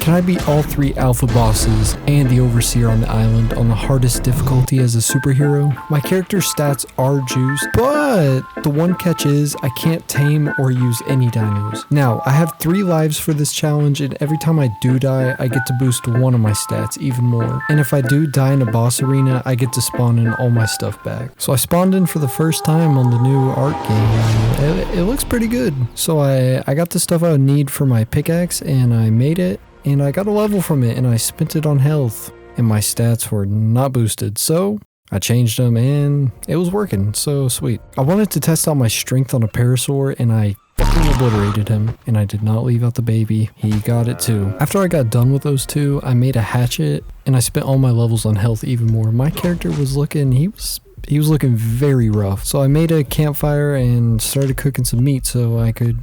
Can I beat all 3 alpha bosses and the overseer on the island on the hardest difficulty as a superhero? My character's stats are juiced, but the one catch is I can't tame or use any dinos. Now, I have 3 lives for this challenge, and every time I do die, I get to boost one of my stats even more. And if I do die in a boss arena, I get to spawn in all my stuff back. So I spawned in for the first time on the new art game. It looks pretty good. So I got the stuff I would need for my pickaxe, and I made it, and I got a level from it, and I spent it on health, and my stats were not boosted. So I changed them, and it was working. So sweet. I wanted to test out my strength on a parasaur, and I fucking obliterated him, and I did not leave out the baby. He got it too. After I got done with those 2, I made a hatchet, and I spent all my levels on health even more. My character was looking, he was looking very rough. So I made a campfire and started cooking some meat so I could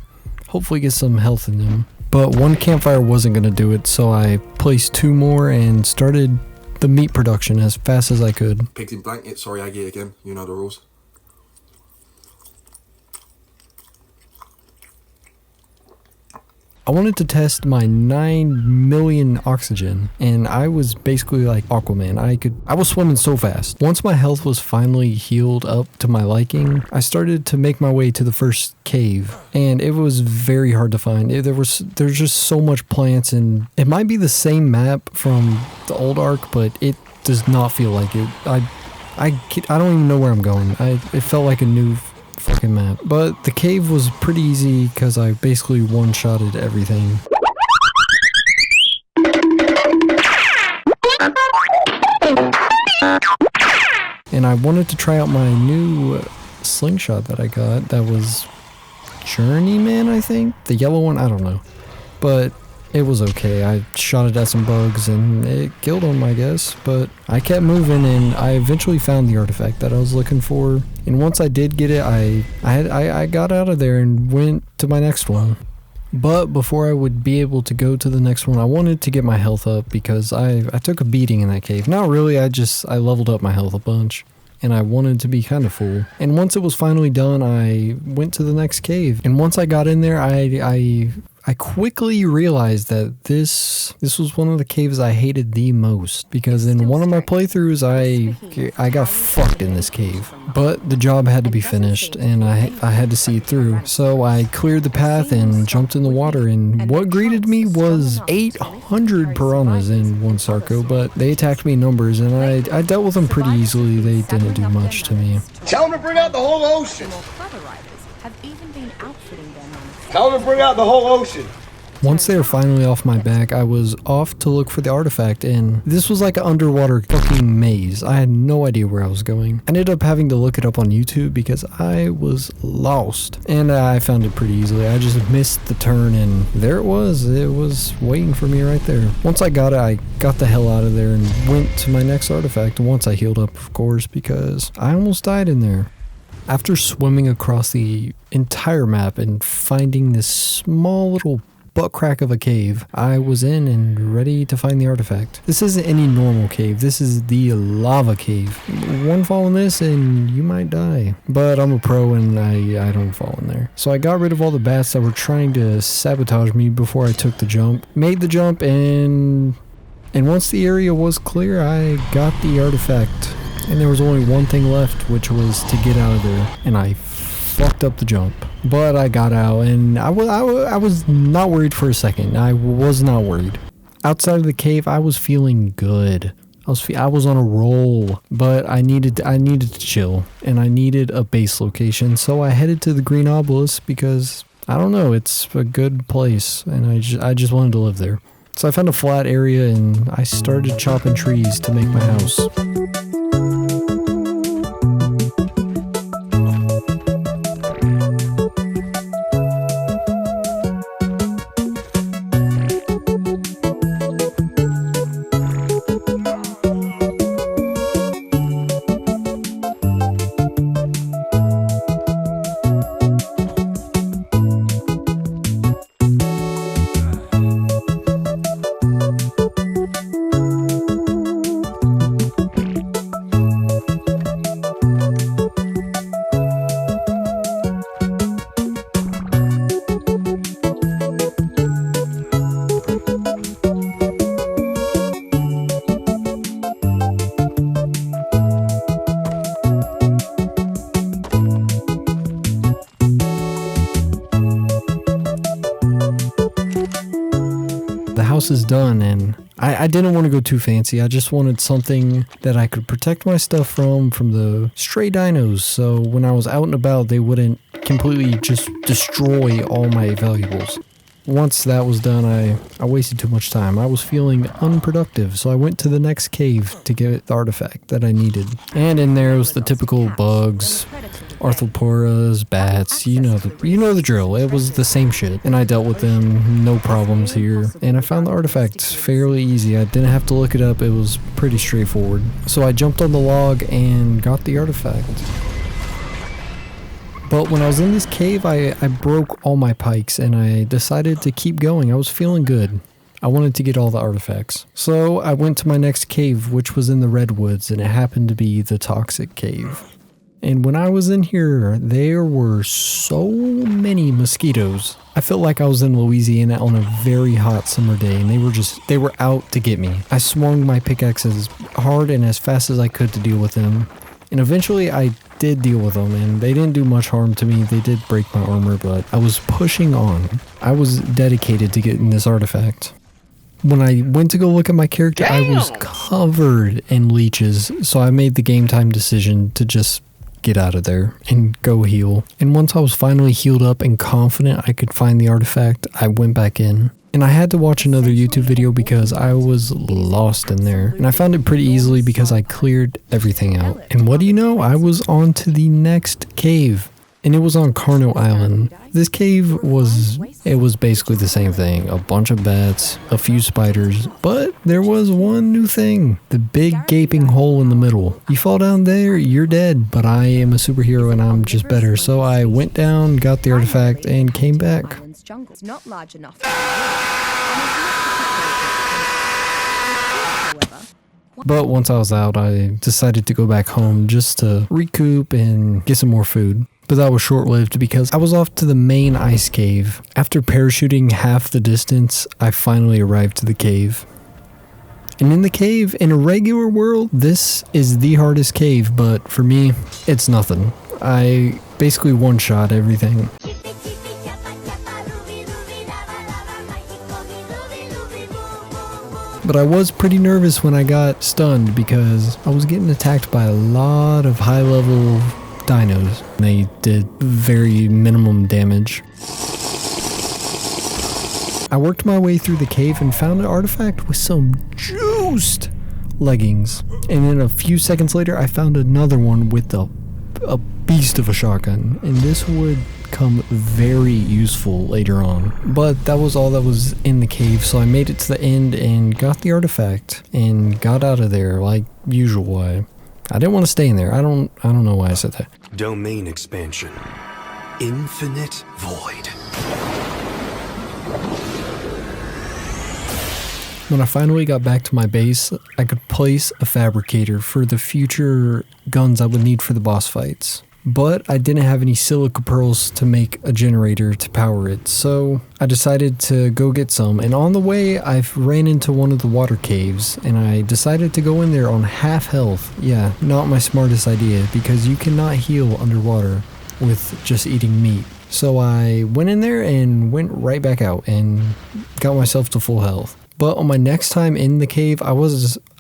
hopefully get some health in him. But one campfire wasn't gonna do it, so I placed 2 more and started the meat production as fast as I could. Pigs in blanket, sorry Aggie again, you know the rules. I wanted to test my 9 million oxygen, and I was basically like Aquaman. I was swimming so fast. Once my health was finally healed up to my liking, I started to make my way to the first cave, and it was very hard to find. There's just so much plants, and it might be the same map from the old Ark, but it does not feel like it. I don't even know where I'm going. It felt like a new fucking map. But the cave was pretty easy because I basically one-shotted everything. And I wanted to try out my new slingshot that I got. That was Journeyman, I think? The yellow one? I don't know. But it was okay. I shot it at some bugs and it killed them, I guess. But I kept moving and I eventually found the artifact that I was looking for. And once I did get it, I got out of there and went to my next one. But before I would be able to go to the next one, I wanted to get my health up because I took a beating in that cave. Not really, I leveled up my health a bunch. And I wanted to be kind of full. And once it was finally done, I went to the next cave. And once I got in there, I quickly realized that this was one of the caves I hated the most, because in one of my playthroughs I got fucked in this cave. But the job had to be finished and I had to see it through. So I cleared the path and jumped in the water, and what greeted me was 800 piranhas in one Sarco, but they attacked me in numbers and I dealt with them pretty easily. They didn't do much to me. Tell them to bring out the whole ocean. Tell them to bring out the whole ocean. Once they were finally off my back, I was off to look for the artifact, and this was like an underwater fucking maze. I had no idea where I was going. I ended up having to look it up on YouTube because I was lost, and I found it pretty easily. I just missed the turn, and there it was. It was waiting for me right there. Once I got it, I got the hell out of there and went to my next artifact, once I healed up, of course, because I almost died in there. After swimming across the entire map and finding this small little butt crack of a cave, I was in and ready to find the artifact. This isn't any normal cave, this is the lava cave. One fall in this and you might die. But I'm a pro and I don't fall in there. So I got rid of all the bats that were trying to sabotage me before I took the jump. Made the jump and once the area was clear, I got the artifact. And there was only one thing left, which was to get out of there, and I fucked up the jump. But I got out, and I was not worried for a second. I was not worried. Outside of the cave, I was feeling good. I was on a roll, but I needed to chill, and I needed a base location, so I headed to the Green Obelisk because, I don't know, it's a good place, and I just wanted to live there. So I found a flat area, and I started chopping trees to make my house. The house is done, and I didn't want to go too fancy. I just wanted something that I could protect my stuff from the stray dinos, so when I was out and about, they wouldn't completely just destroy all my valuables. Once that was done, I wasted too much time. I was feeling unproductive, so I went to the next cave to get the artifact that I needed. And in there was the typical bugs, arthroporas, bats, you know the drill. It was the same shit. And I dealt with them, no problems here. And I found the artifact fairly easy. I didn't have to look it up, it was pretty straightforward. So I jumped on the log and got the artifact. But when I was in this cave, I broke all my pikes and I decided to keep going. I was feeling good. I wanted to get all the artifacts. So I went to my next cave, which was in the redwoods, and it happened to be the toxic cave. And when I was in here, there were so many mosquitoes. I felt like I was in Louisiana on a very hot summer day, and they were out to get me. I swung my pickaxe as hard and as fast as I could to deal with them. And eventually I did deal with them, and they didn't do much harm to me. They did break my armor, but I was pushing on. I was dedicated to getting this artifact. When I went to go look at my character, I was covered in leeches, so I made the game time decision to just get out of there and go heal. And once I was finally healed up and confident I could find the artifact, I went back in. And I had to watch another YouTube video because I was lost in there. And I found it pretty easily because I cleared everything out. And what do you know? I was on to the next cave. And it was on Carno Island. This cave was basically the same thing. A bunch of bats, a few spiders, but there was one new thing. The big gaping hole in the middle. You fall down there, you're dead. But I am a superhero and I'm just better. So I went down, got the artifact, and came back. Jungle is not large enough. But once I was out, I decided to go back home just to recoup and get some more food. But that was short-lived because I was off to the main ice cave. After parachuting half the distance, I finally arrived to the cave. And in the cave, in a regular world, this is the hardest cave, but for me, it's nothing. I basically one-shot everything. But I was pretty nervous when I got stunned because I was getting attacked by a lot of high-level dinos. They did very minimum damage. I worked my way through the cave and found an artifact with some juiced leggings. And then a few seconds later, I found another one with a beast of a shotgun. And this would come very useful later on. But that was all that was in the cave, so I made it to the end and got the artifact and got out of there like usual. I didn't want to stay in there. I don't know why I said that. Domain expansion. Infinite void. When I finally got back to my base, I could place a fabricator for the future guns I would need for the boss fights. But I didn't have any silica pearls to make a generator to power it, so I decided to go get some. And on the way, I ran into one of the water caves, and I decided to go in there on half health. Yeah, not my smartest idea, because you cannot heal underwater with just eating meat. So I went in there and went right back out and got myself to full health. But on my next time in the cave, I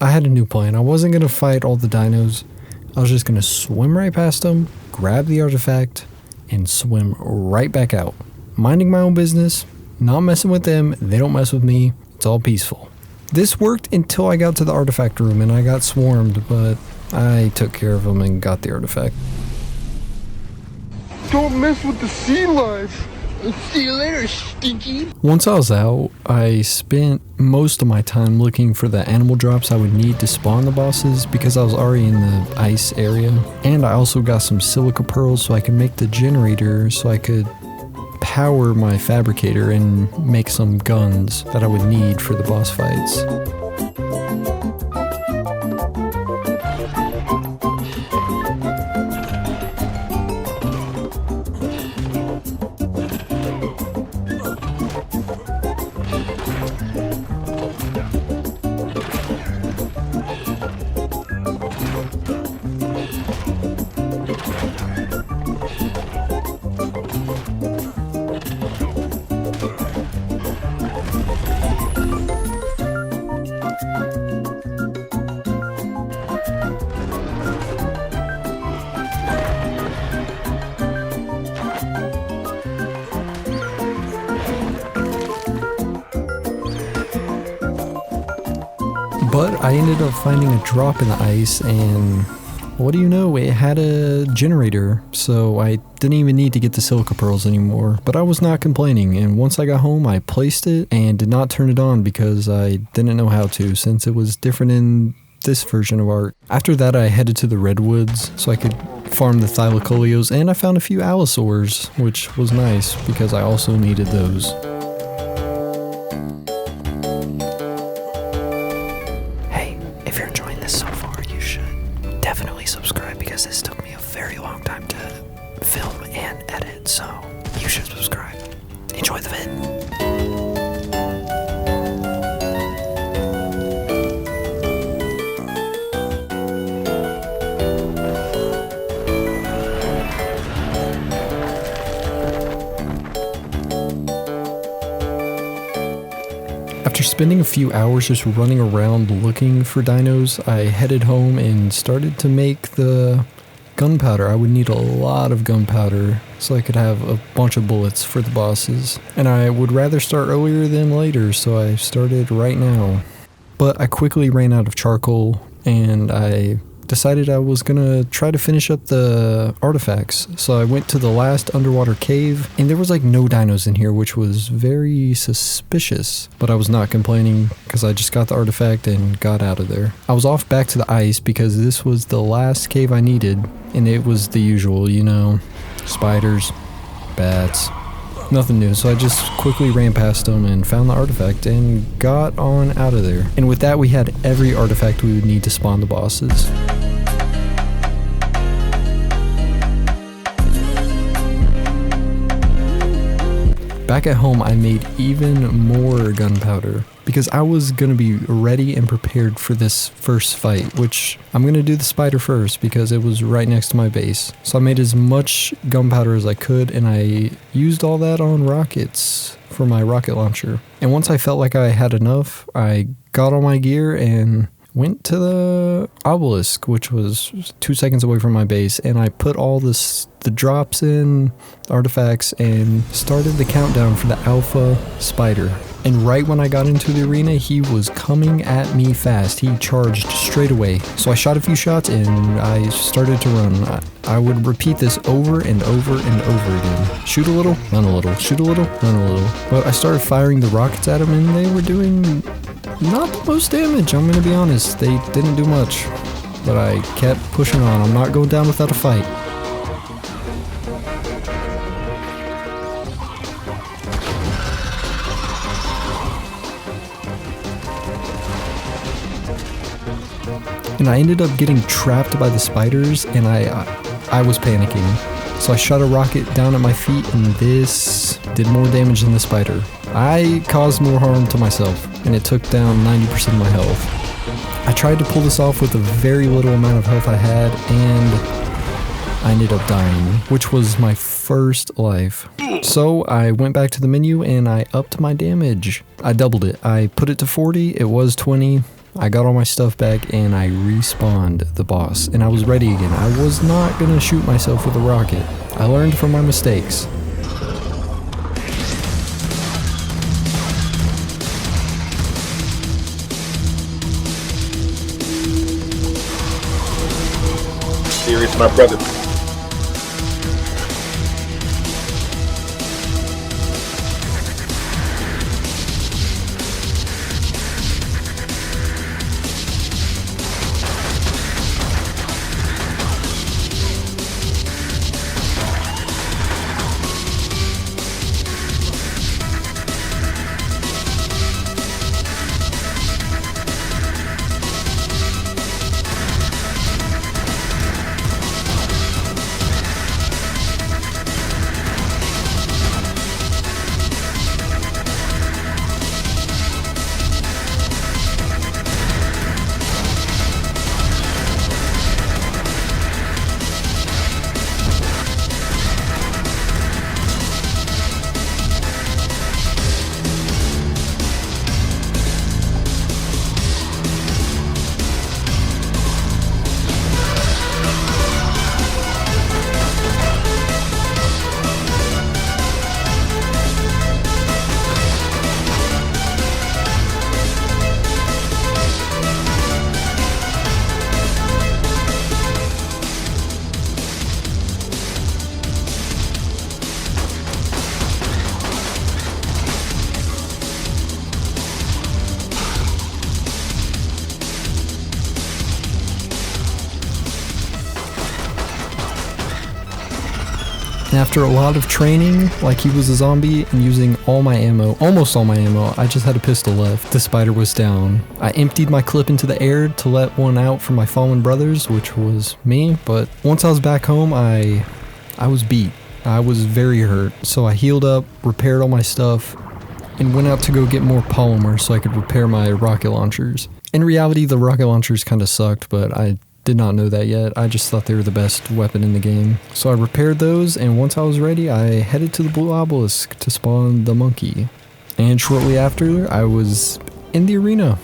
had a new plan. I wasn't going to fight all the dinos. I was just going to swim right past them, grab the artifact, and swim right back out. Minding my own business, not messing with them, they don't mess with me, it's all peaceful. This worked until I got to the artifact room and I got swarmed, but I took care of them and got the artifact. Don't mess with the sea life. See you later, stinky. Once I was out, I spent most of my time looking for the animal drops I would need to spawn the bosses because I was already in the ice area. And I also got some silica pearls so I could make the generator so I could power my fabricator and make some guns that I would need for the boss fights. But I ended up finding a drop in the ice, and what do you know, it had a generator, so I didn't even need to get the silica pearls anymore. But I was not complaining, and once I got home I placed it and did not turn it on because I didn't know how to, since it was different in this version of art. After that I headed to the redwoods so I could farm the thylacoleos, and I found a few allosaurs, which was nice because I also needed those. Hey, if you're enjoying this so far, you should definitely subscribe because this took me a very long time to film and edit, so you should subscribe. Enjoy the vid. After spending a few hours just running around looking for dinos, I headed home and started to make the gunpowder. I would need a lot of gunpowder so I could have a bunch of bullets for the bosses. And I would rather start earlier than later, so I started right now. But I quickly ran out of charcoal, and I decided I was gonna try to finish up the artifacts. So I went to the last underwater cave, and there was like no dinos in here, which was very suspicious. But I was not complaining because I just got the artifact and got out of there. I was off back to the ice because this was the last cave I needed, and it was the usual, you know, spiders, bats, nothing new. So I just quickly ran past them and found the artifact and got on out of there. And with that, we had every artifact we would need to spawn the bosses. Back at home, I made even more gunpowder because I was going to be ready and prepared for this first fight, which I'm going to do the spider first because it was right next to my base. So I made as much gunpowder as I could, and I used all that on rockets for my rocket launcher. And once I felt like I had enough, I got all my gear and went to the obelisk, which was 2 seconds away from my base, and I put all the drops in, artifacts, and started the countdown for the alpha spider. And right when I got into the arena, he was coming at me fast. He charged straight away. So I shot a few shots and I started to run. I would repeat this over and over and over again. Shoot a little, run a little, shoot a little, run a little. But I started firing the rockets at him, and they were doing not the most damage, I'm gonna be honest. They didn't do much, but I kept pushing on. I'm not going down without a fight. And I ended up getting trapped by the spiders, and I was panicking. So I shot a rocket down at my feet, and this did more damage than the spider. I caused more harm to myself, and it took down 90% of my health. I tried to pull this off with a very little amount of health I had, and I ended up dying, which was my first life. So I went back to the menu and I upped my damage. I doubled it. I put it to 40, it was 20. I got all my stuff back and I respawned the boss, and I was ready again. I was not gonna shoot myself with a rocket. I learned from my mistakes. Serious, my brother. And after a lot of training, like he was a zombie, and using all my ammo, almost all my ammo, I just had a pistol left. The spider was down. I emptied my clip into the air to let one out for my fallen brothers, which was me, but once I was back home, I was beat. I was very hurt, so I healed up, repaired all my stuff, and went out to go get more polymer so I could repair my rocket launchers. In reality, the rocket launchers kind of sucked, but I did not know that yet. I just thought they were the best weapon in the game. So I repaired those, and once I was ready, I headed to the blue obelisk to spawn the monkey. And shortly after, I was in the arena.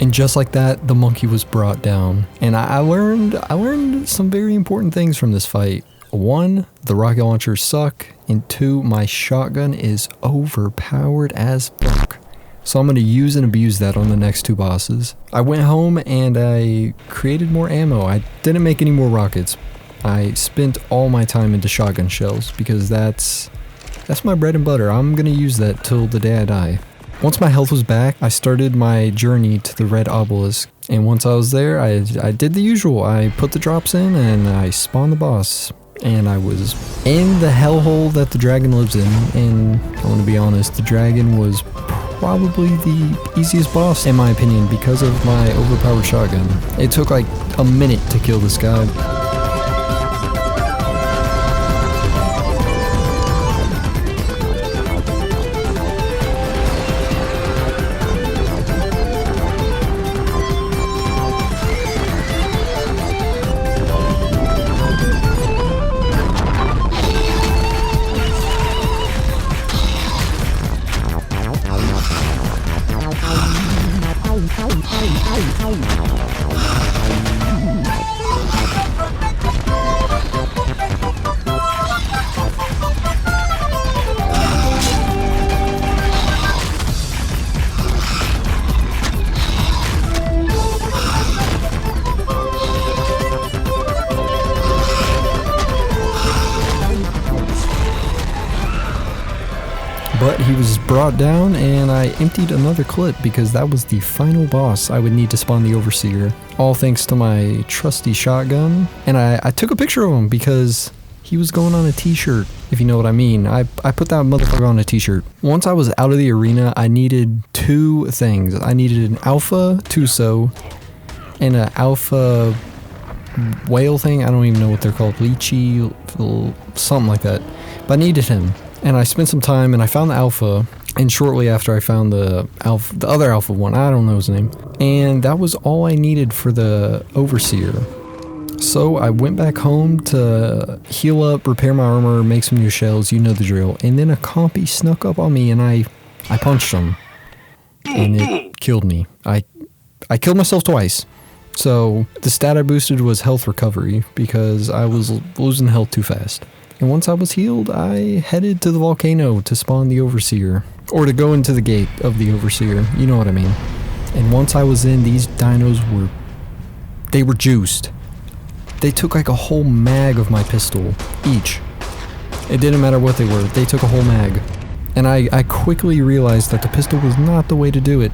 And just like that, the monkey was brought down. And I learned some very important things from this fight. 1, the rocket launchers suck. And 2, my shotgun is overpowered as fuck. So I'm going to use and abuse that on the next 2 bosses. I went home and I created more ammo. I didn't make any more rockets. I spent all my time into shotgun shells because that's my bread and butter. I'm going to use that till the day I die. Once my health was back, I started my journey to the red obelisk. And once I was there, I did the usual. I put the drops in and I spawned the boss. And I was in the hellhole that the dragon lives in. And I want to be honest, the dragon was probably the easiest boss in my opinion because of my overpowered shotgun. It took like a minute to kill this guy. But he was brought down and I emptied another clip because that was the final boss I would need to spawn the Overseer. All thanks to my trusty shotgun. And I took a picture of him because he was going on a t-shirt, if you know what I mean. I put that motherfucker on a t-shirt. Once I was out of the arena, I needed 2 things. I needed an alpha Tuso and an alpha whale thing. I don't even know what they're called. Lychee, something like that. But I needed him. And I spent some time and I found the alpha, and shortly after I found the other alpha one, I don't know his name, and that was all I needed for the Overseer. So I went back home to heal up, repair my armor, make some new shells, you know the drill, and then a compy snuck up on me and I punched him, and it killed me. I killed myself twice. So the stat I boosted was health recovery because I was losing health too fast. And once I was healed, I headed to the volcano to spawn the Overseer. Or to go into the gate of the Overseer, you know what I mean. And once I was in, these dinos were juiced. They took like a whole mag of my pistol, each. It didn't matter what they were, they took a whole mag. And I quickly realized that the pistol was not the way to do it.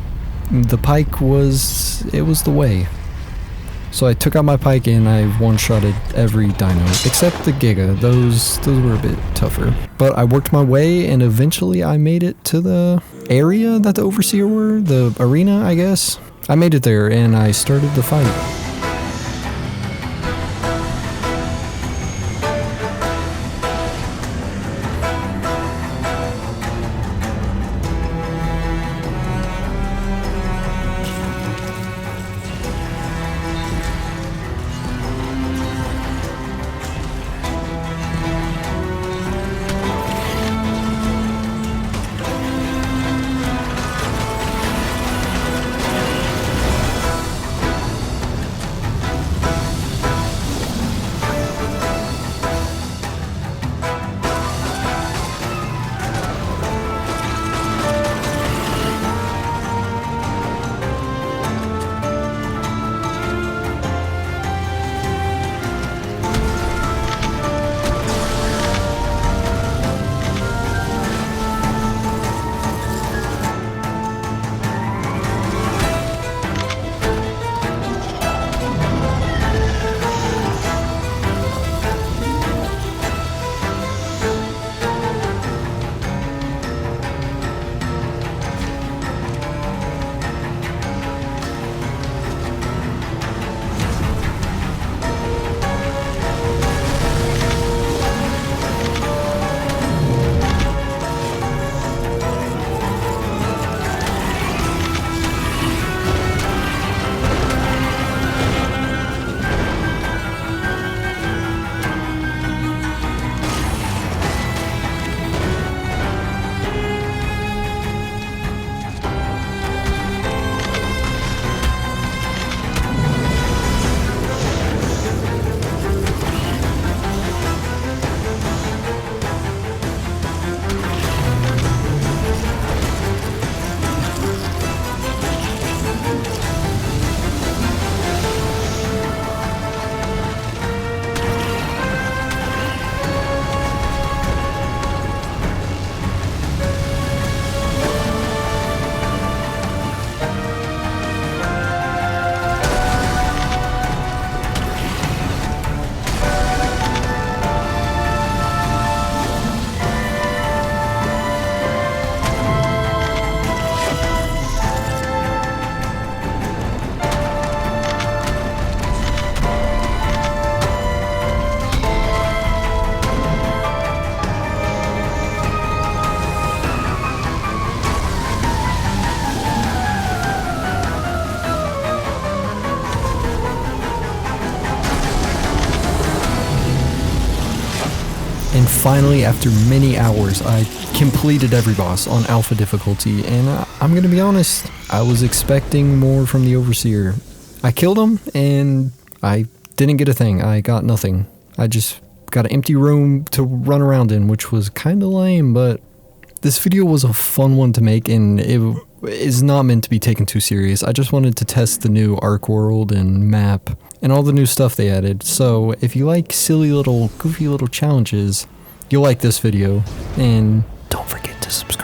The pike was the way. So I took out my pike and I one-shotted every dino, except the Giga. Those were a bit tougher. But I worked my way and eventually I made it to the area that the Overseer were, the arena, I guess. I made it there and I started the fight. And finally, after many hours, I completed every boss on alpha difficulty, and I'm gonna be honest, I was expecting more from the Overseer. I killed him, and I didn't get a thing. I got nothing. I just got an empty room to run around in, which was kinda lame, but this video was a fun one to make, and it is not meant to be taken too serious. I just wanted to test the new Ark World and map, and all the new stuff they added. So if you like silly little, goofy little challenges, you'll like this video, and don't forget to subscribe.